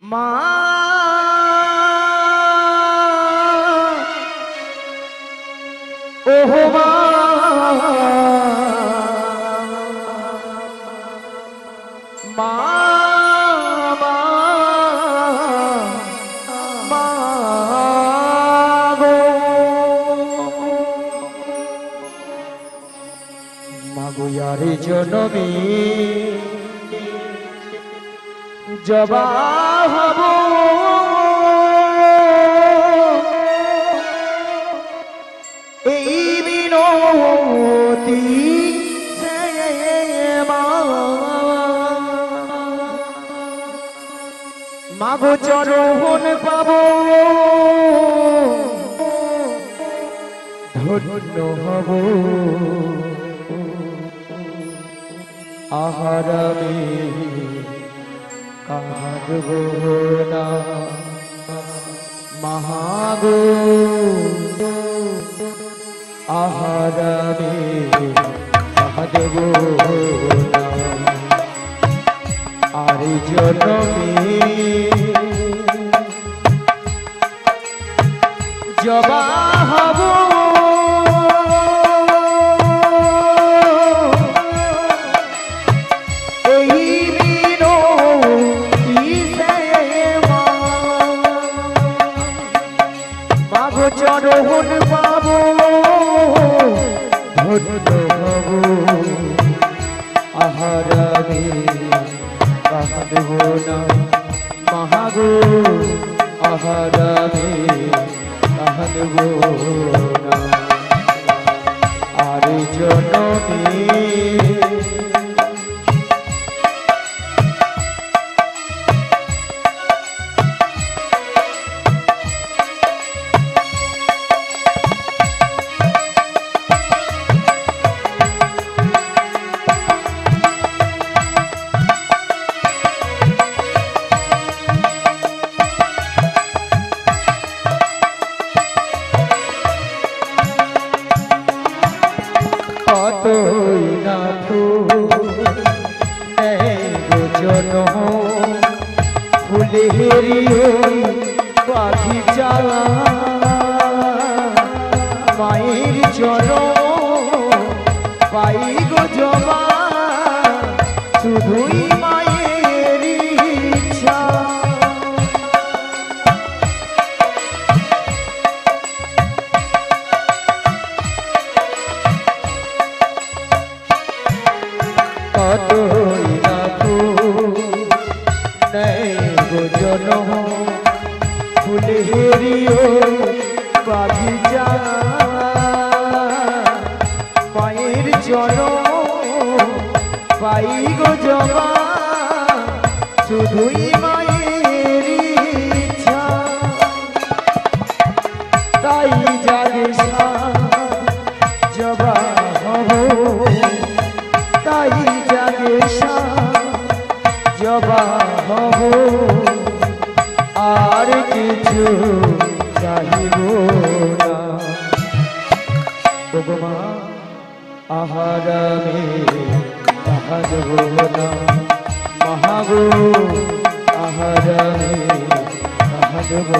মা ওহো মা মা মাগুয়ারি জনমে জবা হব এই বিনতি মাগো চরণ পাব ধন্য হব আহারামে কাঁদব না মহাগো আহারামে কাঁদব না আর জনমে জবা হব চরণ পাব ধন্য হব আহারামে কাঁদব না মহাগো আহারামে কাঁদব না আর জনমে কতই না ফুলেরি বাগিচা মায়ের চরণ পাই গো জবা শুধুই মায়ের ইচ্ছা কতই না জন ফুলেরিও বাগিচা মায়ের চরণ পাই গো জবা শুধুই মায়ের ইচ্ছা তাই জাগে জবা হব তাই জাগে জবা হব আর কিছু চাহিব না ভগবা আহারামে কাঁদব না মহাগো আহারামে কাঁদব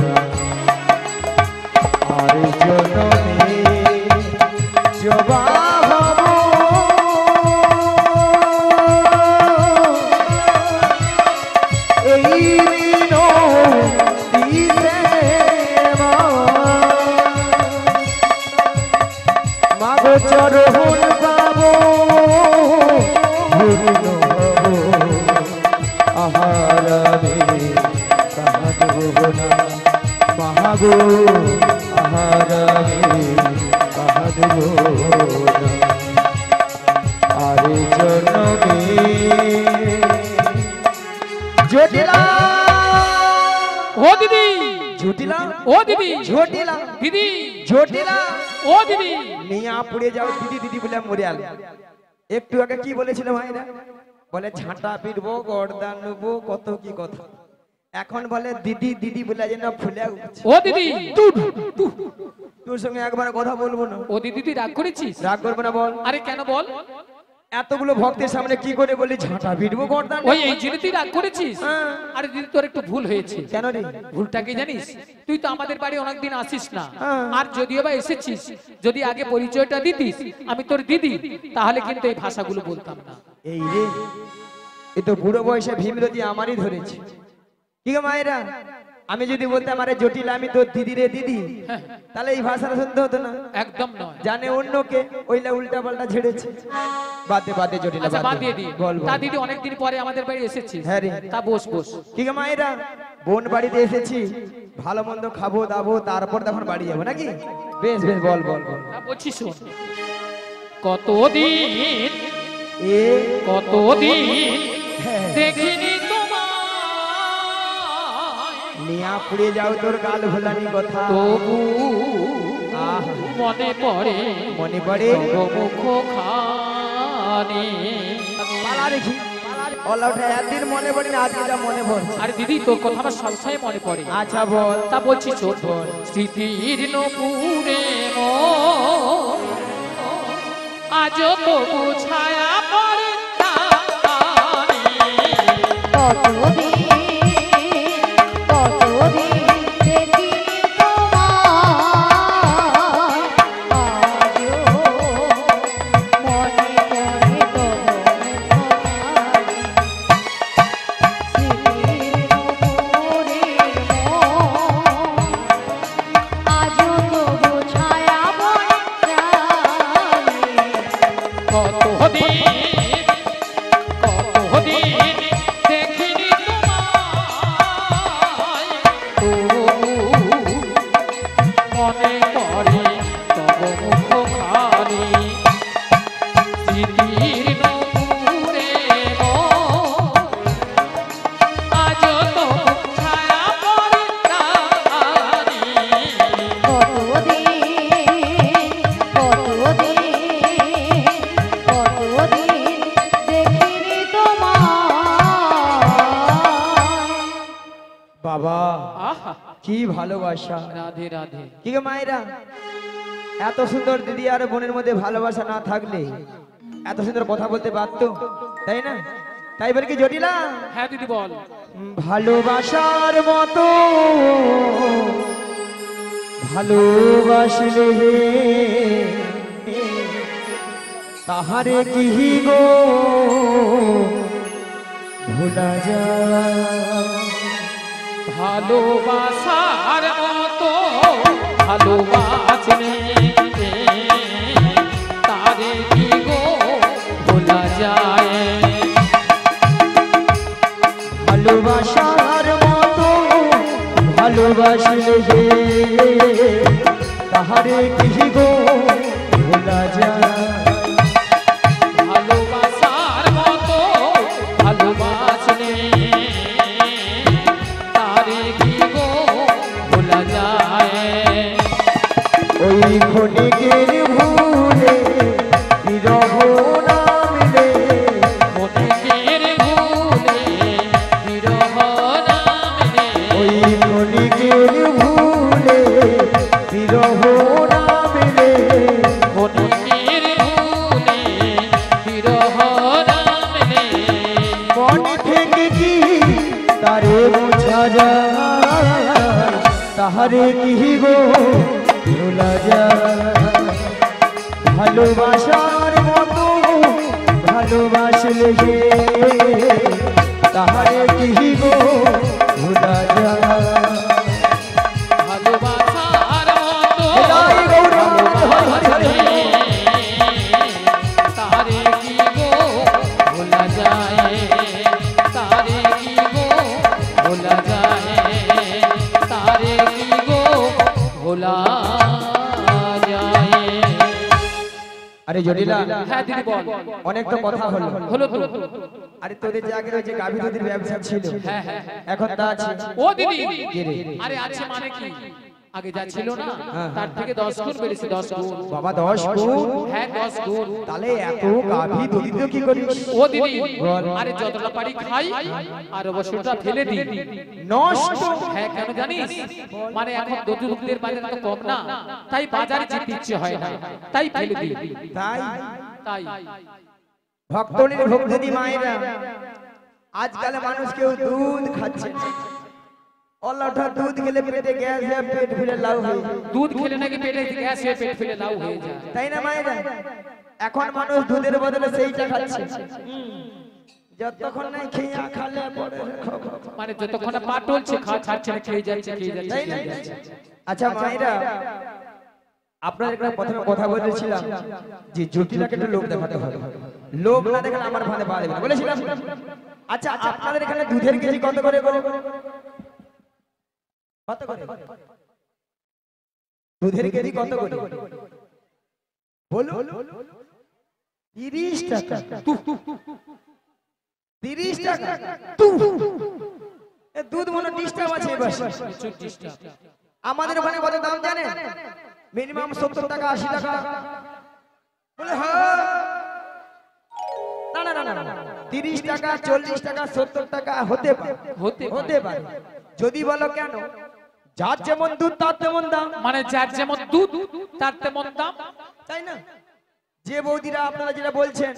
না আর জনমে জবা হব এই মাগো চরণ পাব ধন্য হব আহারামে কাঁদব না মহাগো আহারামে কাঁদব না আর জনমে জটিলা ও দিদি জটিলা ও দিদি জটিলা দিদি জটিলা ও দিদি নিয়া পড়ে যাও দিদি দিদি বলে মরে আল একটু আগে কি বলেছিল ভাইরা বলে ঝাঁটা পিটবো গর্দান নেবো কত কি কথা এখন বলে দিদি দিদি বলে যেন ফুলে উঠছে ও দিদি তোর সঙ্গে একবার কথা বলবো না ও দিদি তুই রাগ করেছিস রাগ করবো না বল আরে কেন বল এতগুলো ভক্তের সামনে কি করে বলি ঝাঁটা ভিড়বো গর্দান ওই এই জন্য তুই রাগ করেছিস? হ্যাঁ। আরে দিদি তোর একটু ভুল হয়েছে। কেন রে? ভুলটা কি জানিস? তুই তো আমাদের বাড়ি অনেকদিন আসিস না, হ্যাঁ। আর যদিও বা এসেছিস, যদি আগে পরিচয়টা দিতিস আমি তোর দিদি, তাহলে কিন্তু এই ভাষাগুলো বলতাম না। এই রে, এ তো বুড়ো বয়সে ভীমরতি আমারই ধরেছে। কি গো মায়েরা, আমি যদি বলতাম আরে জটিল আমি তোর দিদি রে দিদি, তাহলে এই ভাষাটা শুনতে হতো না। একদম নয়। জানে অন্যকে, ওইলা উল্টা পাল্টা ঝেড়েছে। বাদে বাদে জটিল, আচ্ছা বাদ দিয়ে দি। বল তা বল। দিদি অনেকদিন পরে আমাদের বাড়ি এসেছিস, হ্যাঁ রে। তা বস বস। কি গো মায়েরা, বোন বাড়িতে এসেছি, ভালো মন্দ খাবো দাবো, তারপর তখন বাড়ি যাবো নাকি? বেশ বেশ, বল বল বল। তা বলছি শোন, কতদিন এ কতদিন হ্যাঁ, দেখিনি তোমায়, নিয়া পুড়ে যাও তোর গাল ভোলানি কথা। তবু আহা, মনে পড়ে মনে পড়ে তব মুখ খানি। পালা রেখি, ওলা ওঠা একদিন মনে পড়ে না, আজকে যা মনে পড়ছে। আরে দিদি তোর কথা আমার সবসময় মনে পড়ে। আচ্ছা বল। তা বলছি ছোট স্মৃতির নপুরে আজ তবু ছায়া পড়ে টানে। কতদিন দেখিনি তোমায়, আজও মনে পড়ে তব মুখখানি। স্মৃতির নূপুরের মন, আজও তবু ছায়া পড়ে প্রাণে। কতদিন দেখিনি তোমায়, তবু মনে পড়ে তব মুখখানি। স্মৃতির নূপুরে আজ তবু ছায়া পড়ে টানি। কতদিন দেখিনি তোমায়। বাবা আহা, কি ভালোবাসা। রাধে রাধে। কি গো মায়েরা, এত সুন্দর দিদি আর বোনের মধ্যে ভালোবাসা না থাকলে এত সুন্দর কথা বলতে পারতো, তাই না? তাই বলে কি জটিলা, হ্যাঁ দিদি বল। ভালোবাসার মতো ভালোবাসলে তাহারে কি গো ভোলা যায়। ভালোবাসার মতো ভালোবাসলে তারে কি গো ভোলা যায়। ভালোবাসার মতো ভালোবাসলে তাহারে কি গো ভোলা যায়। ভালোবাসার মতো ভালোবাসলে তারে কি গো ভোলা যায়। ওই ক্ষণিকের ভুলে বিরহ না মিলে, মনের ভুলে বিরহ নামে, ওই ক্ষণিকের ভুলে বিরহ না মিলে, মনের ভুলে বিরহ নামে। মন থেকে কি তারে বোঝা যায়, তাহারে কি গো ভোলা যায়। ভালোবাসার মতো ভালোবাসলে তাহারে কি গো ভোলা যায়। ভালোবাসার মতো জয় গৌরাঙ্গ, হরি হরি হরি হরি। তারে কি গো ভোলা যায়, তারে কি গো ভোলা যায়, তারে কি গো ভোলা যায়। আরে জটিলা, হ্যাঁ দিদি বল। অনেক তো কথা হলো। হলো তো। আরে তোদের যে আগে ওই যে গাভী দুধের ব্যবসা ছিল, হ্যাঁ হ্যাঁ হ্যাঁ। এখন তা আছে? ও দিদি, কে রে? আরে আছে মানে কি, আগে যা ছিল না হ্যাঁ। তার থেকে 10 গুণ বেড়েছে, 10 গুণ। বাবা 10 গুণ? হ্যাঁ 10 গুণ। তাহলে এত গাভী দুধ তো কি করিস? ও দিদি, বল। আরে যতটা পারি খাই আর অবশ্যটা ফেলে দিই। নষ্ট? হ্যাঁ কেন জানিস, মানে এখন দুধের বাজার তো কম না, তাই বাজারে যেতে ইচ্ছে হয় না, তাই ফেলে দিই। তাই? তাই ভক্তনীর ভক্তি মায়েরা, আজকাল মানুষ কেউ দুধ খাচ্ছে না। অল্লাঠা দুধ খেলে পেটে গ্যাস হয়, পেট ফুলে লাউ হয়। দুধ খেলে নাকি পেটে গ্যাস হয়ে পেট ফুলে লাউ হয়ে যায়, তাই না মায়েরা? এখন মানুষ দুধের বদলে সেইটা খাচ্ছে। যতক্ষণ নাই খেয়া খালে পরে মানে যতক্ষণ না পা টলছে খাওয়া ছাড়ছে না, খেয়ে যাচ্ছে খেয়ে যাচ্ছে, তাই না? খেয়ে যাচ্ছে। আচ্ছা মায়েরা, আপনাদের এখানে প্রথমে কথা বলেছিলাম যে জটিলাকে একটু লোভ দেখাতে হবে, লোভ না দেখালে আমার ভালে পারবে না বলেছিলাম। আচ্ছা আপনাদের এখানে দুধের কেজি কত করে গো? কত করে দুধের কেজি কত করে বলো? 30 টাকা। 30 টাকা এ দুধ মনে ডিস্টার্ব আছে এবার। আমাদের ওখানে কত দাম জানেন? মিনিমাম 70 টাকা 80 টাকা। বলে হ্যাঁ, না না না না 30 টাকা 40 টাকা 70 টাকা হতে পারে, হতে পারে। যদি বলো কেন, যার যেমন দুধ তার তেমন দাম। মানে যার যেমন দুধ তার তেমন দাম, তাই না? যে বৌদিরা আপনারা যেটা বলছেন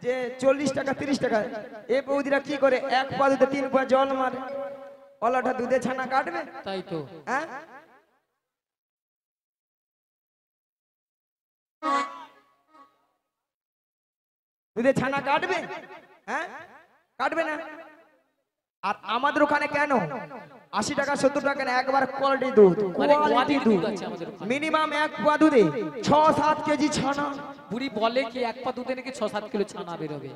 যে 40 টাকা 30 টাকা, এই বৌদিরা কি করে? এক পা দুধে 3 পা জল মারে। অলাটা দুধে ছানা কাটবে? তাই তো। হ্যাঁ, দুধে ছানা কাটবে? হ্যাঁ, কাটবে না। আর আমাদের ওখানে কেন 80 টাকা 70 টাকা না, একবার কোয়ালিটি দুধ, মানে কোয়ালিটি দুধ। আছে আমাদের ওখানে। মিনিমাম এক পা দুধে 6-7 কেজি ছানা। বুড়ি বলে কি এক পা দুধে নাকি 6-7 কিলো ছানা বেরোবে।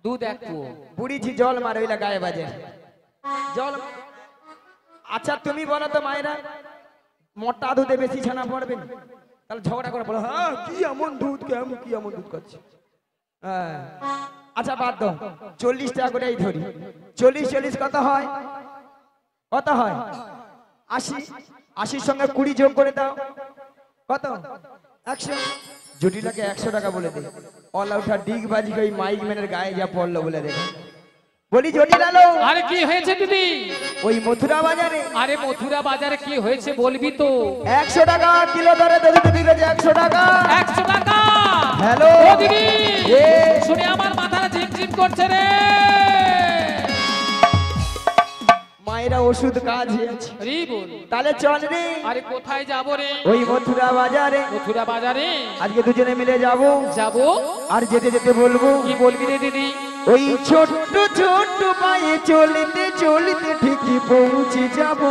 দুধ এক পো। বুড়ি জি জল মারে ওইলা গায়ে বাজে জল। আচ্ছা তুমি বলো তো মায়েরা, মোটা দুধে বেশি ছানা পড়বে না? তাহলে ঝগড়া করে বলো হ্যাঁ কি এমন দুধ, কেমন কি এমন দুধ করছে। হ্যাঁ, আচ্ছা বাদ দাও, 40 টাকা করে এই ধরি। 40 কত হয়? কত হয়? 80। 80 সঙ্গে 20 যোগ করে দাও, কত? 100। জটিলাকে 100 টাকা বলে দে। অল আউটার ডিগ বাজি ওই মাইক ম্যানের গায়ে যা পড়লো বলে দে। বলি জটিলালো, আরে কি হয়েছে দিদি? ওই মথুরা বাজারে। আরে মথুরা বাজারে কি হয়েছে বলবি তো? 100 টাকা কিলো দরে দুধ বিক্রি হচ্ছে। 100 টাকা। 100 টাকা। হ্যালো ও দিদি, এ শুনে আমার মাথাটা ঝিমঝিম করছে রে। মায়েরা ওষুধ কাজ হয়েছে। রে বল। তাহলে চল রে, আরে কোথায় যাব রে? ওই মথুরা বাজারে মথুরা বাজারে আজকে দুজনে মিলে যাব। যাব। আর যেতে যেতে বলবো, কি বলবি রে দিদি? ওই ছোট্ট ছোট্ট পায়ে চলতে চলতে ঠিকই পৌঁছে যাব।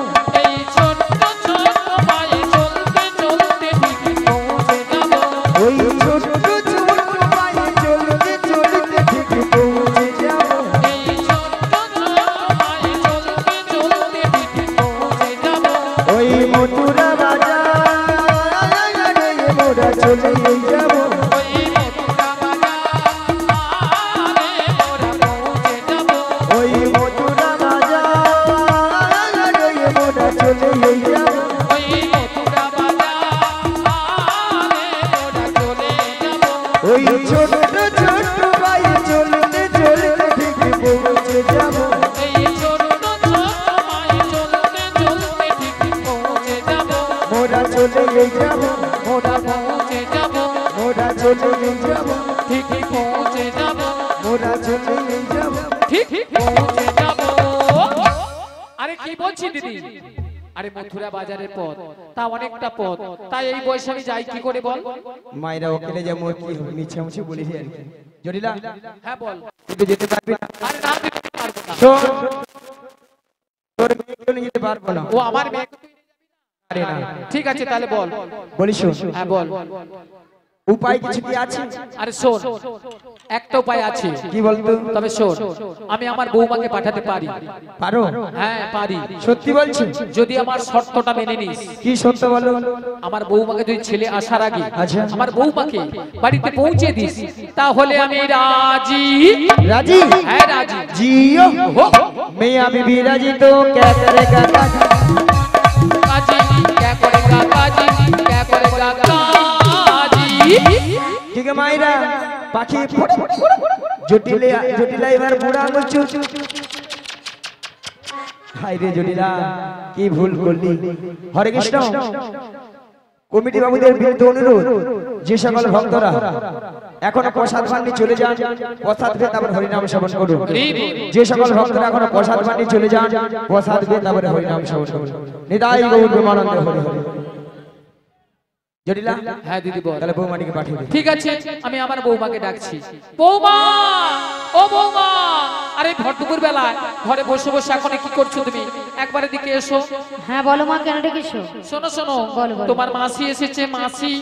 এই ছোট্ট ছোট্ট পায়ে চলতে চলতে ঠিকই পৌঁছে যাব। ওই ছোট্ট ছোট্ট পায়ে চলতে চলতে ঠিকই পৌঁছে যাব। এই ছোট্ট ছোট্ট পায়ে চলতে চলতে ঠিকই পৌঁছে যাব। ওই মথুরা বাজারে মোরা চলে যাব। ওই মথুরা বাজারে মোরা পৌঁছে যাব। ওই মথুরা বাজারে মোরা চলে যাব। ওই মথুরা বাজারে মোরা চলে যাব। ওই ছোট্ট ছোট্ট পায়ে চলতে চলতে ঠিকই পৌঁছে যাব। এই ছোট্ট ছোট্ট পায়ে চলতে চলতে ঠিকই পৌঁছে যাব। মোরা চলে যাব। মোরা পৌঁছে যাব। মোরা চলে যাব। ঠিকই পৌঁছে যাব। মোরা চলে যাব। ঠিক পৌঁছে যাব। আরে কি বলছি দিদি? আরে মথুরা বাজারের পথ, তা অনেকটা পথ, তাই এই বয়সে আমি যাই কি করে বল? মায়েরা ওখানে যেমন কি মিছে মিছে বলেছি আর কি। জটিলা হ্যাঁ বল। তুই যেতে পারবি না? আরে না দিতে পারবো না। শোন, তোর মেয়েকে নিয়ে যেতে পারবো না। ও আমার মেয়ে। আরে না, ঠিক আছে তাহলে বল। বলি শোন, হ্যাঁ বল। উপায় কিছু কি আছে? আরে শোন, একটা উপায় আছে। কি বলতো? তবে শোন, আমি আমার বৌমাকে পাঠাতে পারি। পারো? হ্যাঁ পারি। সত্যি বলছি? যদি আমার শর্তটা মেনে নিস। কি সত্য বলো? আমার বৌমাকে দুই ছেলে আসার আগে আচ্ছা। আমার বৌমাকে বাড়িতে পৌঁছে দিস, তাহলে আমি রাজি। राजी? হ্যাঁ রাজি। जियो हो मियां बीबी राजी तो क्या करेगा काजी? काजी क्या करेगा काजी, क्या करेगा काजी। ठीक है मायरा पाखी জটিলা জটিলা এবার বুড়া আঙুল চুপ। হাই রে জটিলা কি ভুল করলি? হরে কৃষ্ণ কমিটি বাবুদের বিরুদ্ধে অনুরোধ, যে সকল ভক্তরা এখনো প্রসাদ পাননি চলে যান, প্রসাদ পেয়ে তারপর হরিনাম শ্রবণ করুন। যে সকল ভক্তরা এখনো প্রসাদ পাননি চলে যান, প্রসাদ পেয়ে তারপরে হরিনাম শ্রবণ করুন। নিতাই গৌর প্রেমানন্দে হরি হরি। জটিলা, হ্যাঁ দিদি বল। তাহলে বৌমাটিকে পাঠিয়ে দিন। ঠিক আছে, আমি আমার বৌমাকে ডাকছি। বৌমা, ও বৌমা, আরে ভর দুপুর বেলায় ঘরে বসে বসে এখন কি করছো তুমি? একবার এদিকে এসো। হ্যাঁ বলো মা, কেন ডেকেছো? শোনো শোনো, বলো, বলো। তোমার মাসি এসেছে। মাসি?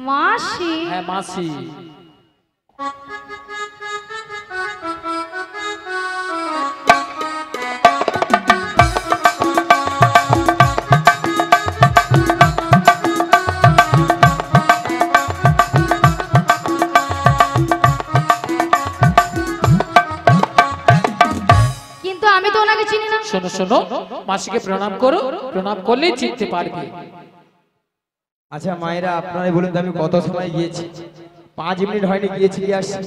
মাসি? হ্যাঁ মাসি। কিন্তু আমি তো ওনাকে চিনি না। শোনো শোনো, মাসিকে প্রণাম করো, প্রণাম করলেই চিনতে পারবে। আচ্ছা মায়েরা, আপনারাই বলুন তো আমি কত সময় গিয়েছি? 5 মিনিট হয়নি, গিয়েছি গিয়ে আসছি।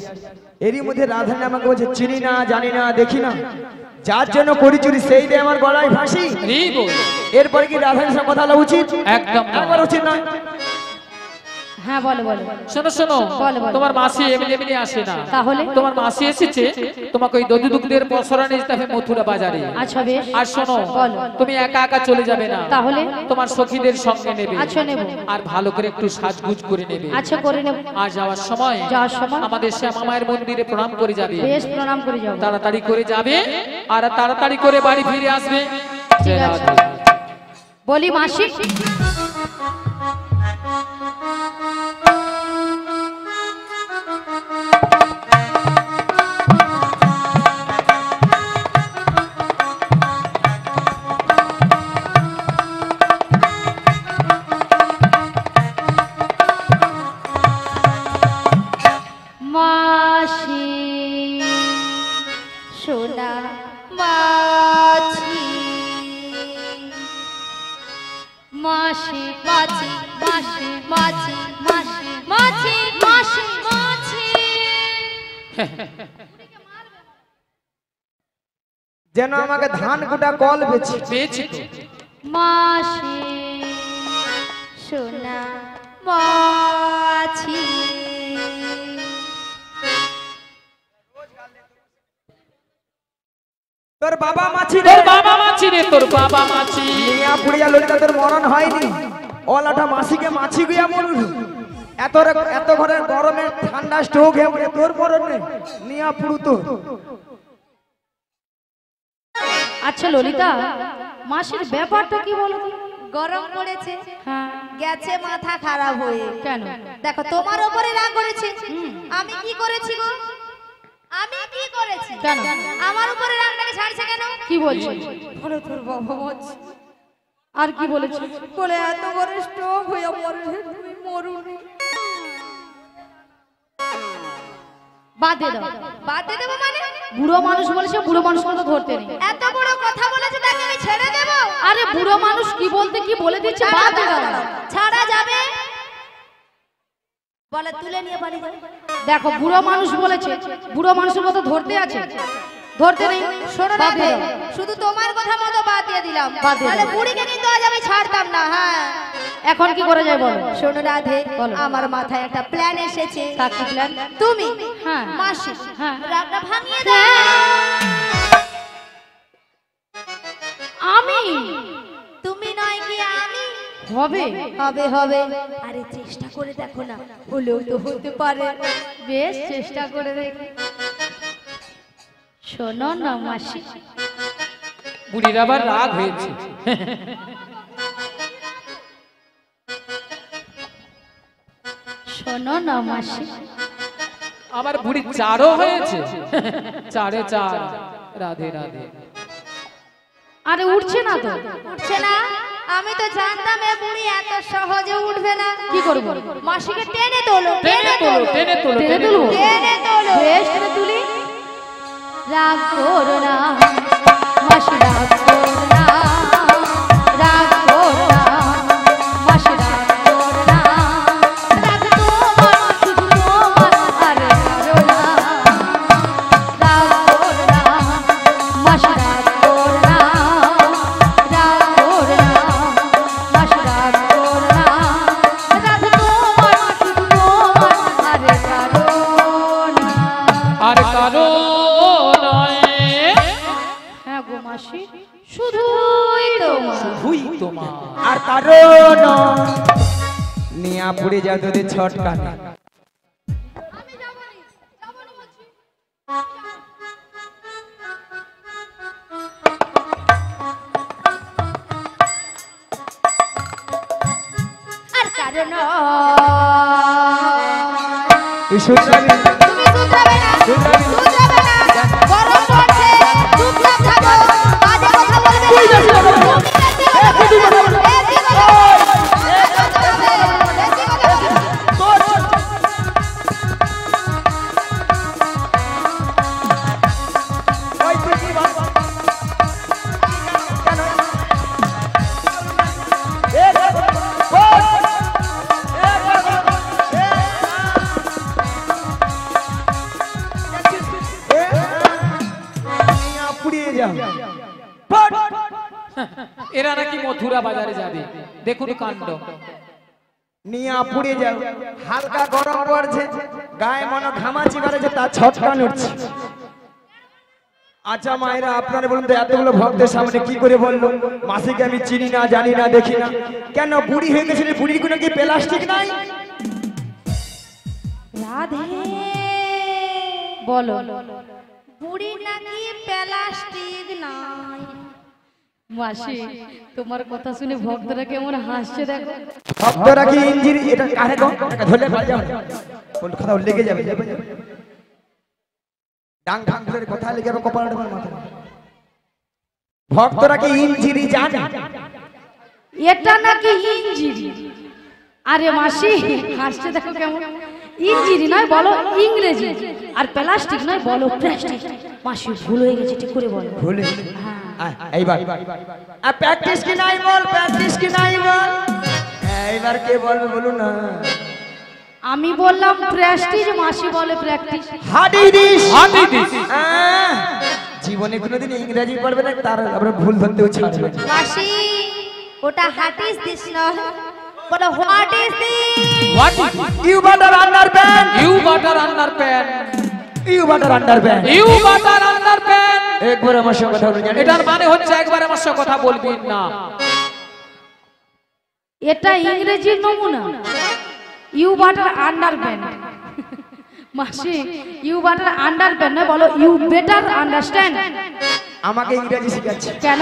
এরই মধ্যে রাধারানী আমাকে বলছে চিনি না, জানি না, দেখি না। যার জন্য করি চুরি সেই দিয়ে আমার গলায় ফাঁসি। এরপরে কি রাধারানীর সাথে কথা বলা উচিত? একদম না। একবার উচিত নয়। হ্যাঁ বলো বলো। শোনো শোনো, বলো, বলো। তোমার মাসি এমনি এমনি আসে না। তাহলে? তোমার মাসি এসেছে তোমাকে ওই দধি দুগ্ধের পসরা নিয়ে যেতে হবে মথুরা বাজারে। আচ্ছা বেশ। আর শোনো, বলো। তুমি একা একা চলে যাবে না। তাহলে? তোমার সখীদের সঙ্গে নেবে। আচ্ছা নেব। আর ভালো করে একটু সাজগুজ করে নেবে। আচ্ছা করে নেব। আর যাওয়ার সময় আমাদের শ্যামা মায়ের মন্দিরে প্রণাম করে যাবে। বেশ, প্রণাম করে যাবো। তাড়াতাড়ি করে যাবে আর তাড়াতাড়ি করে বাড়ি ফিরে আসবে। ঠিক আছে। বলি মাসি, মাসি সোনা মাছি, মাসি মাছি, মাসি মাছি, মাসি মাছি, মাসি মাছি। যেন আমাকে ধান কুটা কল বেছে। পেয়েছি তো। মাসি সোনা মাছি, তোর বাবা মাছি রে, তোর বাবা মাছি রে, তোর বাবা মাছি। নিয়া পুড়িয়া ললিতা তোর মরণ হয়নি। ওলাটা মাসিকে মাছি গুয়া মরুন। এত ঘরের গরমে ঠান্ডা স্ট্রোক হয়ে পড়ে তোর মরণ নেই। নিয়া পুড়ু তো। আচ্ছা ললিতা, মাসির ব্যাপারটা কি বলো? গরম পড়েছে, হ্যাঁ। গেছে মাথা খারাপ হয়ে। কেন? দেখো তোমার উপরে রাগ করেছে। আমি কি করেছি গো? আমি কি করেছি? কেন? আমার উপরে রাগটাকে ছাড়ছে কেন? কি বলছো? বলে তোর বাবা মাছি আর কি বলেছো? বলে এত বড় স্ট্রোক হয়ে মরে তুমি মরুনি। বাদ দিয়ে দাও। বাদ দিয়ে দেবো মানে? বুড়ো মানুষ বলেছে, বুড়ো মানুষ তো ধরতে নেই। এত বড় কথা বলেছে তাকে আমি ছেড়ে দেবো? আরে বুড়ো মানুষ কি বলতে কি বলে দিচ্ছে, বাদ দিয়ে দাও। ছাড়া যাবে? বলে তুলে নিয়ে বাড়ি যাবে। দেখো বুড়ো মানুষ বলেছে, বুড়ো মানুষের মতো ধরতে আছে, ধরতে নেই। শোনো বাদ না, দিয়ে দাও। শুধু তোমার কথা মতো বাদ দিয়ে দিলাম। বাদ দিয়ে তাহলে দাও। বুড়িকে কিন্তু আজ আমি ছাড়তাম না। হ্যাঁ এখন কি করে যায় বলো? শোনো রাধে, বলো। আমার মাথায় একটা প্ল্যান এসেছে। তা কি প্ল্যান? তুমি হ্যাঁ। মাসি হ্যাঁ। রাগটা ভাঙিয়ে দাও। আমি? তুমি নয় কি আমি? হবে। হবে হবে। আরে চেষ্টা করে দেখো না, হলেও তো হতে পারে। বেশ, চেষ্টা করে দেখি। শোনো না মাসি, বুড়ির আবার রাগ হয়েছে। শোনো না মাসি, আমার বুড়ি চারও হয়েছে। চারে চার। রাধে রাধে। আরে উঠছে না তো। উঠছে না? আমি তো জানতাম এ বুড়ি এত সহজে উঠবে না। কি করবো? মাসিকে টেনে তোলো, টেনে তোলো, টেনে তোলো, টেনে টেনে তুলবো? তোলো। টেনে তোলো। বেশ, টেনে তুলি। রাগ করো না মাসি, রাগ করো না, রাগ করো না মাসি, রাগ করো না। রাগ তোমার, শুধু তোমার, আরে করো না। রাগ করো না মাসি, রাগ করো না, রাগ করো না মাসি, রাগ করো না। মাসি শুধুই তোমার শুধুই তোমার। আর কারণ নিয়া পুড়ে যাও তোদের ছটকা নেই। আর কারণ তুই শুনবি তুমি শুধরাবে না, শুধরাবে না। গরম পড়ছে, চুপচাপ থাকো। বাজে কথা বলবে না। বেশি কথা বলবে। বেশি কথা বলবে। বেশি কথা বলবে। ওই তুই কি বল? এ বল, বল। এ বল, বল। নিয়া পুড়িয়ে যাও। বল। এরা নাকি মথুরা বাজারে যাবে, দেখুন কাণ্ড। নিয়া পুড়ে যাও, হালকা গরম পড়ছে, গায়ে মনে ঘামাচি বাড়ছে, তার ছটকা উঠছে। আচ্ছা মায়েরা, আপনারা বলুন তো, এতগুলো ভক্তের সামনে কি করে বললো মাসিকে আমি চিনি না, জানি না, দেখি না? কেন বুড়ি হয়ে গেছিল? বুড়ির কোনো কি প্লাস্টিক নাই? রাধে বলো বুড়ি নাকি প্লাস্টিক নাই। মাসি তোমার কথা শুনে ভক্তরা কেমন হাসছে দেখো। ভক্তরা কি ইঞ্জিন এটা কারে গো? এটা ধরলে বাজে হবে, কোন কথা লেগে যাবে, যাবে, যাবে। ডাং ডাং ধরে কথা লেগে যাবে কপালটা মাথায়। ভক্তরা কি ইঞ্জিনি জানে? এটা নাকি ইঞ্জিরি। আরে মাসি হাসছে দেখো কেমন। ইঞ্জিরি নয় বলো ইংরেজি, আর প্লাস্টিক নয় বলো প্লাস্টিক। মাসি ভুল হয়ে গেছে, ঠিক করে বলো। ভুলে এইবার আর প্র্যাকটিস কি নাই বল, প্র্যাকটিস কি নাই বল। এইবার কে বলবে বলুন না? আমি বললাম প্রেস্টিজ, মাসি বলে প্র্যাকটিস। হাডিদিস, হাডিদিস। জীবনে কোনোদিন ইংরেজি পড়বে না, তার আমরা ভুল ধরতেও ছাড়বে না। মাসি ওটা হাটিস দিস না, বলো what is this. What is you butter underpant, you butter underpants? You butter underpant. You butter underpants? একবার আমার সঙ্গে কথা বলুন, জানেন? এটার মানে হচ্ছে একবার আমার সাথে কথা বলবি না। এটা ইংরেজির নমুনা। You butter underpant. মাসি ইউ বাটার আন্ডারপ্যান্ট নয় বলো ইউ বেটার আন্ডারস্ট্যান্ড। আমাকে ইংরেজি শেখাচ্ছে। কেন?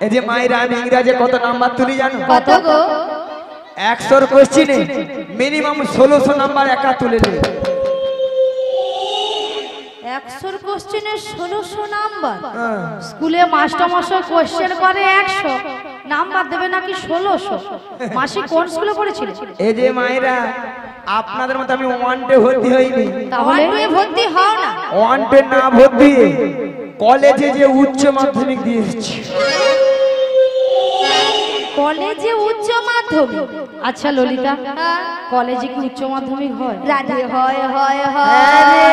এই যে মায়েরা, আমি ইংরেজি কত নাম্বার তুলি জানো? কত গো? 100 কোশ্চিনে মিনিমাম 1600 নাম্বার একা তুলে নেবে। 100 কোশ্চেনের 1600 নাম্বার। স্কুলে মাস্টার মশাই কোশ্চেন করে 100, নাম্বার দেবে নাকি 1600। মাসি কোন স্কুলে পড়েছিল? এই যে মায়েরা, আপনাদের মতো আমি ওয়ানটে ভর্তি হইনি। তাহলে ওয়ান টুয়ে ভর্তি হও না। ওয়ানটে না ভর্তি হয়ে কলেজে যে উচ্চ মাধ্যমিক দিয়ে এসেছি। কলেজে উচ্চ মাধ্যমিক। আচ্ছা ললিতা, কলেজে কি উচ্চ মাধ্যমিক হয়? রাধে হয় হয় হয়। আরে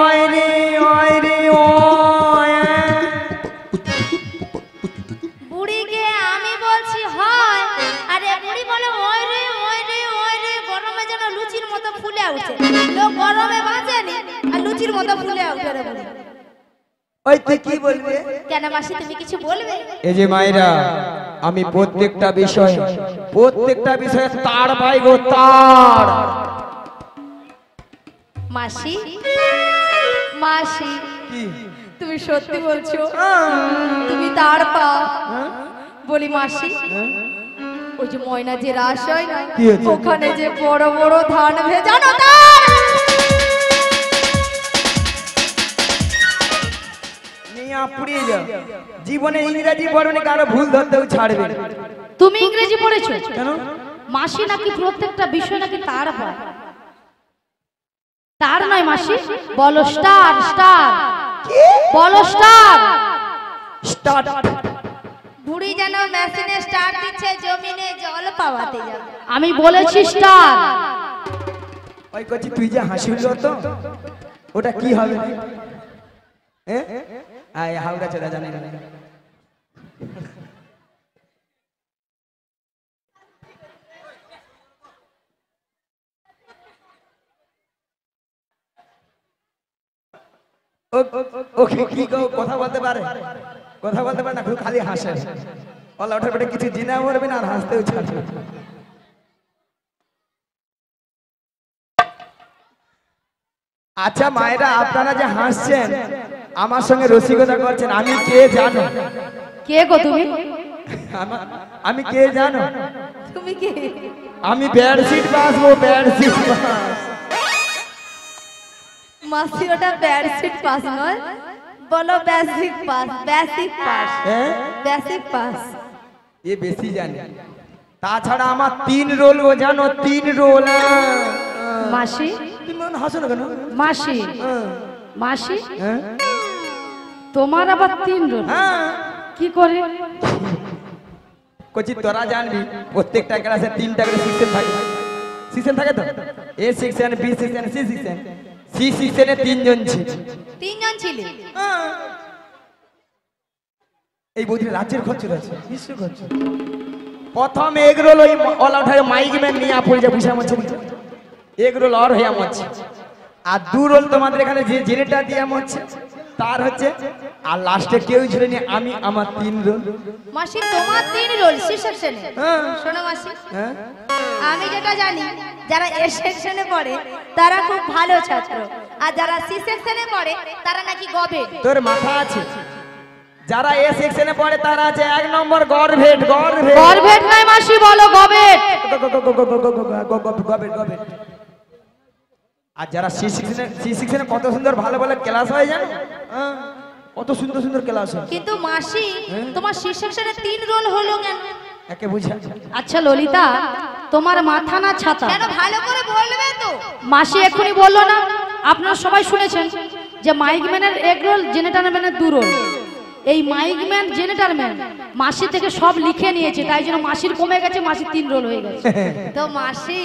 ওই রে, ওই রে, ওই। বুড়িকে আমি বলছি হয়, আরে বুড়ি বলে ওই রে ওই রে ওই রে। গরমে যেন লুচির মতো ফুলে উঠে। লোক গরমে বাঁচেনি আর লুচির মতো ফুলে উঠে রে বুড়ি। ওই তুই কি বলবে? কেন মাসি তুমি কিছু বলবে? এই যে মায়েরা, আমি প্রত্যেকটা বিষয়ে তার ভাই গো, তার। মাসি মাসি কি? তুমি সত্যি বলছো? তুমি তার পা বলি মাসি, ওই যে ময়না যে রাস হয় না, কি হয়েছে? ওখানে যে বড় বড় ধান ভেজানো নিয়া পুড়িয়ে যাও। জীবনে ইংরেজি পড়বে না, কারো ভুল ধরতেও ছাড়বে না। তুমি ইংরেজি পড়েছো? কেন? মাসি নাকি প্রত্যেকটা বিষয় নাকি তার হয়। তার নয় মাসি, বলো স্টার, স্টার বলো স্টার। স্টার্ট। বুড়ি যেন মেশিনে স্টার্ট দিচ্ছে, জমিনে জল পাওয়াতে যাবে। আমি বলেছি স্টার। ওই করছি, তুই যে হাসিল তো ওটা কি হবে? আয় হালকা চলে জানি না। ওকে কি কথা বলতে পারে? কথা বলতে পারে না, শুধু খালি হাসে। ওলা ওঠার পেটে কিছু জিনা করবে না আর হাসতেও ছাড়বে। আচ্ছা মায়েরা, আপনারা যে হাসছেন আমার সঙ্গে রসিকতা করছেন, আমি কে জানো? কে গো তুমি? আমি কে জানো? তুমি কে? আমি বেডশিট বাসবো, বেডশিট বাস। মাসি ওটা বেডশিট পাস নয়, বলো বেসিক পাস। বেসিক পাস, হ্যাঁ বেসিক পাস। এ বেশি জানে। তাছাড়া আমার 3 রোল ও জানো, 3 রোল। মাসি, তুমি মন হাসো না কেন? মাসি, মাসি, হ্যাঁ তোমার আবার 3 রোল হ্যাঁ। কি করে? কচি তোরা জানবি প্রত্যেকটা ক্লাসে 3টা করে সেকশন থাকে। সেকশন থাকে তো, A section, B section, C section. C সেকশনে 3 জন ছিল। 3 জন ছিলে? এই বইটা রাজ্যের খরচ রয়েছে, বিশ্ব খরচ। প্রথম এগ রোল ওই অল আউট হয়ে মাইক ম্যান নিয়ে পড়ে যা বুঝা মচ্ছে, এগ রোল আর হয়ে মচ্ছে। আর 2 রোল তোমাদের এখানে যে জেনেটা দিয়ে মচ্ছে তার হচ্ছে। আর লাস্টে কেউ ছিল না, আমি আমার 3 রোল। মাসি তোমার 3 রোল সি সেকশনে? হ্যাঁ শোনো মাসি, হ্যাঁ আমি যেটা জানি যারা এ সেকশনে পড়ে তারা খুব ভালো ছাত্র, আর যারা সি সেকশনে পড়ে তারা নাকি গবে। তোর মাথা আছে? যারা এ সেকশনে পড়ে তারা আছে 1 নম্বর গর্ভেট। গর্ভেট, গর্ভেট নয় মাসি, বলো গবেট। গর্ভেট। আর যারা সি সেকশনে কত সুন্দর ভালো ভালো ক্লাস হয় জানো? কত সুন্দর সুন্দর ক্লাস হয়। কিন্তু মাসি তোমার সি সেকশনে 3 রোল হলো কেন? একে বুঝা। আচ্ছা ললিতা, তোমার মাথা না ছাতা? কেন ভালো করে বলবে তো। মাসি এক্ষুনি বললো না, আপনারা সবাই শুনেছেন যে মাইক ম্যানের 1 রোল, জেনেটার ম্যানের 2 রোল। এই মাইক ম্যান, জেনেটার ম্যান মাসি থেকে সব লিখে নিয়েছে, তাই জন্য মাসির কমে গেছে, মাসির 3 রোল হয়ে গেছে। তো মাসি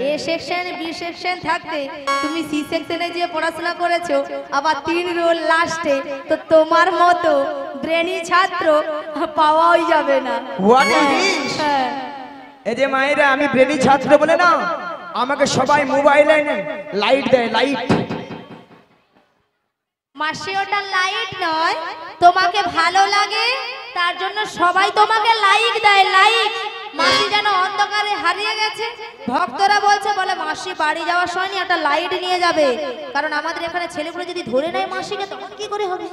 এ সেকশন, বি সেকশন থাকতে তুমি সি সেকশনে যে পড়াশোনা করেছো, আবার 3 রোল লাস্টে, তো তোমার মতো ব্রেনি ছাত্র পাওয়াই যাবে না। What is this? হ্যাঁ। এই যে মায়েরা, আমি ব্রেনি ছাত্র বলে না আমাকে সবাই মোবাইলে লাইট দেয়, লাইট। মাসি ওটা লাইট নয়, তোমাকে ভালো লাগে তার জন্য সবাই তোমাকে লাইক দেয়, লাইক। মাসি যেন অন্ধকারে হারিয়ে গেছে, ভক্তরা বলছে, বলে মাসি বাড়ি যাওয়ার সময় একটা লাইট নিয়ে যাবে, কারণ আমাদের এখানে ছেলেগুলো যদি ধরে নেয় মাসিকে তখন কি করে হবে?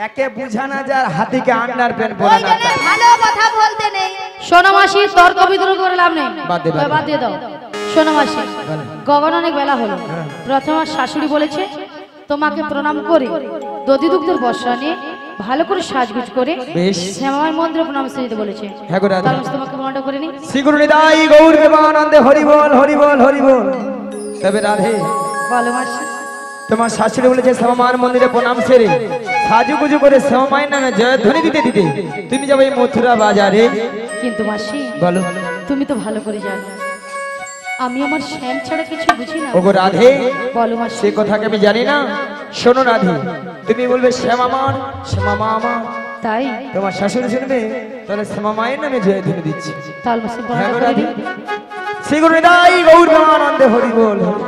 একে বুঝানা যার হাতিকে আন্ডার প্যান্ট পরে ওই জন্য ভালো কথা বলতে নেই। শোনো মাসি, তর্ক বিতর্ক করে লাভ নেই, বাদ দে, বাদ দে। বাদ দিয়ে দাও। শোনো মাসি, গগন অনেক বেলা হলো। প্রথমে আমার শাশুড়ি বলেছে তোমাকে প্রণাম করে দধি দুগ্ধের বর্ষা নিয়ে ভালো করে সাজগুজ করে বেশ। শ্যামামায়ের মন্দিরে প্রণাম দিতে বলেছে। হ্যাঁ গো রাধা। তাহলে তোমাকে প্রণামটা করে নি। শ্রী গুরু নিতাই গৌর প্রেমানন্দে হরি বল, হরি বল, হরি বল। তবে রাধে, বলো মাসি। তোমার শাশুড়ি বলেছে শ্যামামার মন্দিরে প্রণাম সেরে সাজুগুজু করে শ্যামামায়ের নামে জয়ধ্বনি দিতে দিতে তুমি যাবে এই মথুরা বাজারে। কিন্তু মাসি বলো। তুমি তো ভালো করে জানো আমি আমার শ্যাম ছাড়া কিছু বুঝি না। ওগো রাধে, বলো মাসি। সে কথাকে আমি জানি না। শোনো রাধে, তুমি বলবে শ্যামা আমার, শ্যামা মা আমার। তাই তোমার শাশুড়ি শুনবে, তাহলে শ্যামা মায়ের নামে জয়ধ্বনি দিচ্ছি। তাহলে মাসি হ্যাঁ প্রণাম গো করে রাধে। দিই। শ্রী গুরু নিতাই গৌর প্রেমানন্দে হরি বল, হরি।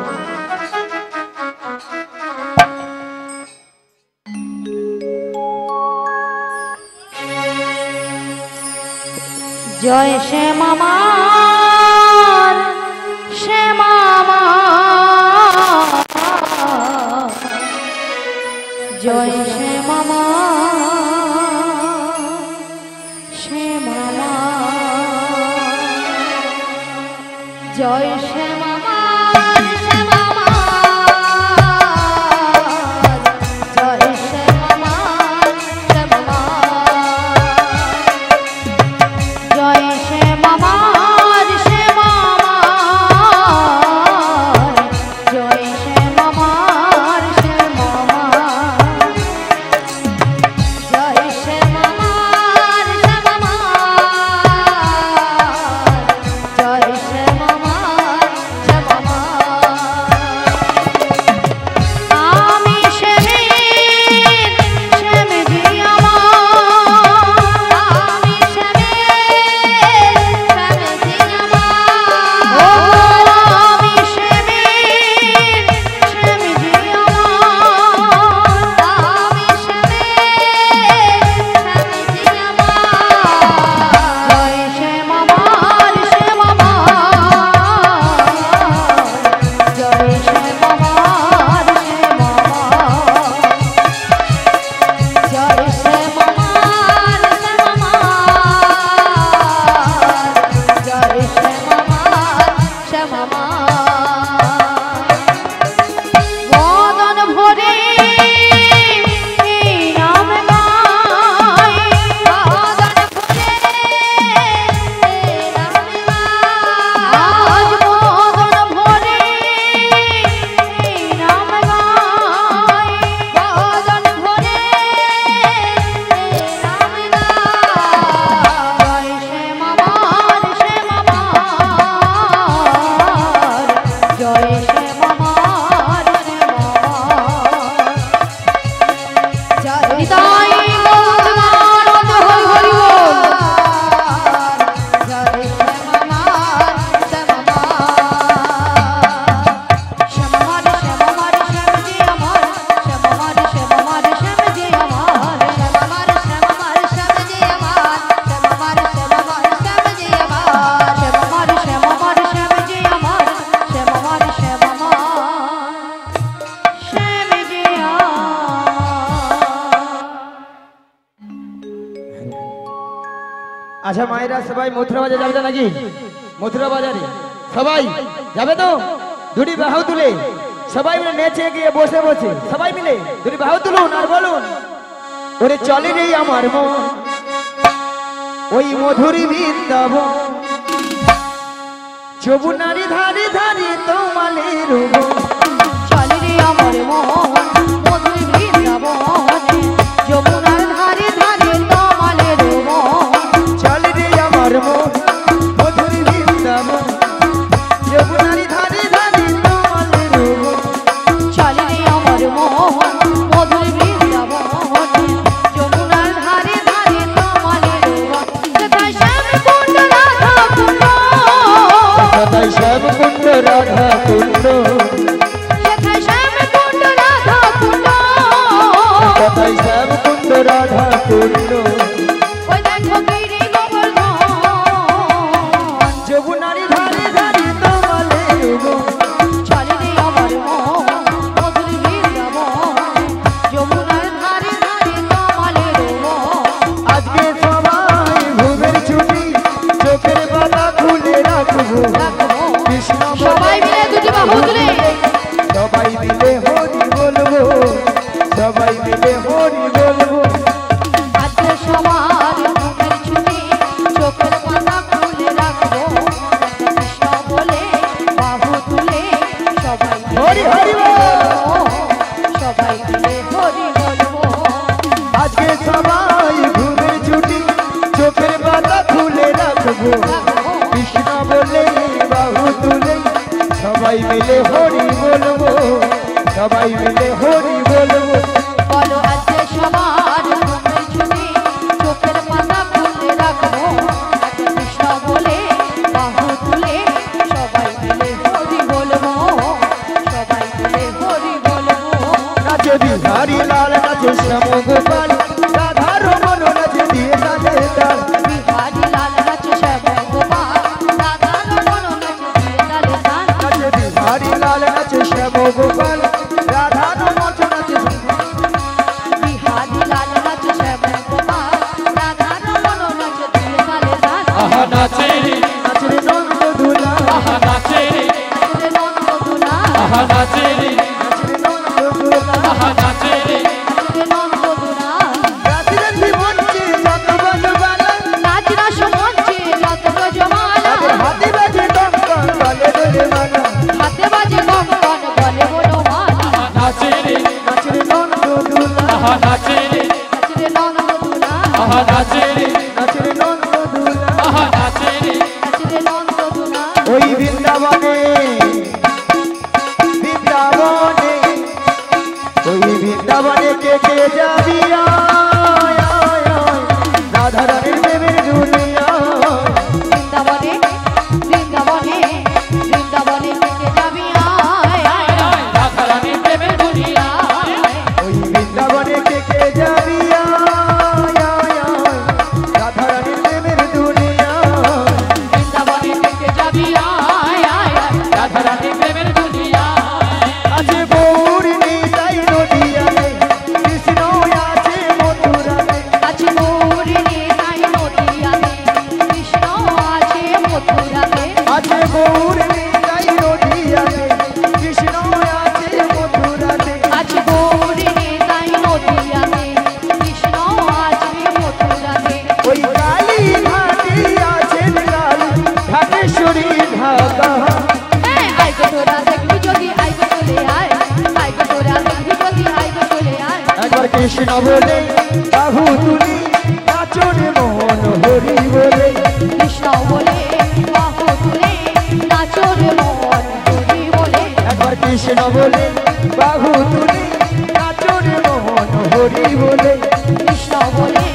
জয় শ্যামামার, শ্যামামার, জয় শ্যামামার, শ্যামামার, জয় শ্যামামার, শ্যামামার, জয় শ্যামামার, শ্যামামার, জয় শ্যামামার, শ্যামামার, জয় শ্যামামার, শ্যামামার, জয় শ্যামামার, শ্যামামার, জয় শ্যামামার, নিতাই গৌর মানন্দ হরি হরি বল। জয় শ্যামার শ্যামার শ্যামার শ্যাম যে আমার শ্যামার শ্যামার শ্যাম যে আমার শ্যামার শ্যামার শ্যাম যে আমার শ্যামার শ্যামার শ্যাম যে আমার শ্যামার শ্যামার শ্যাম যে আমার শ্যামার শ্যামার শ্যাম যে আচ্ছা মায়েরা সবাই মথুরা বাজার যাবে তো নাকি? মথুরা বাজারে সবাই যাবে তো? দুটি বাহু তুলে সবাই মিলে নেচে গিয়ে বসে বসে সবাই মিলে দুটি বাহু তুলুন আর বলুন, ওরে চলে রে আমার মন ওই মধুরী বৃন্দাবন, যমুনারি ধারে ধারে তোমালের বন। চলে রে আমার মন মধুর বৃন্দাবনে যমুনার ধারে ধারে তমালের বন। চলে রে আমার মন মধুরী বৃন্দাবন, যমুনারি ধারে ধারে তোমালের বন। চলে রে আমার মন মধুর বৃন্দাবনে যমুনার ধারে ধারে তমালের বন। কোথায় শ্যাম কুণ্ড রাধা কুণ্ড, কোথায় শ্যাম কুণ্ড রাধা কুণ্ড, কোথায় শ্যাম কুণ্ড রাধা কুণ্ড, কোথায় শ্যাম কুণ্ড রাধা কুণ্ড। ওই দেখো গিরি গোবর্ধন। যমুনারি ধারে ধারে তোমালের বন। চলে রে আমার মন মধুর বৃন্দাবনে যমুনার ধারে ধারে তমালের বন। আজকে সবাই ঘুমের ছুটি চোখের পাতা খুলে রাখবো, কৃষ্ণ বলে সবাই মিলে দুটি বাহু তুলে সবাই মিলে হরি বলবো, সবাই মিলে হরি বলবো। আজকে সবার ঘুমের ছুটি চোখের পাতা খুলে রাখবো, কৃষ্ণ বলে বাহু তুলে সবাই হরি হরি বল। সবাই মিলে হরি বলবো। আজকে সবাই ঘুমের ছুটি চোখের পাতা খুলে রাখবো, কৃষ্ণ বলে বাহু তুলে সবাই মিলে হরি বলবো, সবাই মিলে হরি বলবো। বলো আজকে সবার ঘুমের ছুটি চোখের পাতা খুলে রাখবো, কৃষ্ণ বলে বাহু তুলে সবাই মিলে হরি বলবো, সবাই মিলে হরি বলবো। নাচে বিহারি লাল নাচে শ্যাম গোপাল, রাধা রমন নাচে দিয়ে নাচে তাল। বিহারি লাল নাচ শ্যাম গোপাল, রাধা রমন নাচ দিয়ে তালে তাল। নাচে বিহারি লাল নাচে শ্যাম গোপাল, রাধা রমন নাচে বিহারি লাল নাচ শ্যাম গোপাল, রাধা রমন নাচ দিয়ে তালে তাল। আহা নাচে রে, নাচে নন্দ দুলা, আহা নাচে রে, নাচে নন্দ দুলা, আহা নাচে রে, নাচে নন্দ দুলা। আহা নাচে রে, নাচে নন্দ দুলা। রাতি রাতি মঞ্চে যত বনবালা, নাচ রাস মঞ্চে যত গজমালা, তাদের হাতে বাজে কঙ্কন গলে ধরে মালা। হাতে বাজে কঙ্কন গলে বনমালা। আহা নাচে রে, নাচে নন্দ দুলা, আহা নাচে রে, নাচে নন্দ দুলা, আহা নাচে রে, নাচে নন্দ দুলা। আহা নাচে রে, নাচে নন্দ দুলা। ওই বৃন্দাবনে বৃন্দাবনে ওই বৃন্দাবনে কে কে যাবি আয়, আয়, আয়, রাধা রানীর প্রেমের দুনিয়া। বৃন্দাবনে বৃন্দাবনে বৃন্দাবনে থেকে যাবি আয় আয় আয়। রাধা রানী প্রেমের দুনিয়া। ওই বৃন্দাবনে কে কে যাবি আয়, আয়, আয়, রাধা রানীর প্রেমের দুনিয়া। বৃন্দাবনে থেকে যাবি আয় আয় আয়। রাধা রানী প্রেমের দুনিয়া। আছে গৌর নিতাই নদিয়াতে, কৃষ্ণ আছে মথুরাতে। আছে গৌরী নিতাই নদিয়াতে, কৃষ্ণ আছে মথুরাতে। আছে গৌর নিতাই নদিয়াতে, কৃষ্ণ আছে মথুরাতে। আছে গৌরী নিতাই নদিয়াতে, কৃষ্ণ আছে মথুরাতে। ওই কালী ঘাটে আছেন কালী ঢাকেশ্বরী ঢাকা। আইগো তোরা দেখবি যদি আইগো চলে আয়, আইগো তোরা দেখবি যদি আইগো চলে আয়। একবার কৃষ্ণ বলে বাহু তুলি নাচন মোহন হরি বলে। কৃষ্ণ বলে বাহু তুলে নাচো রে মন হরি বলে। একবার কৃষ্ণ বলে বাহু তুলি নাচন মোহন হরি বলে। কৃষ্ণ বলে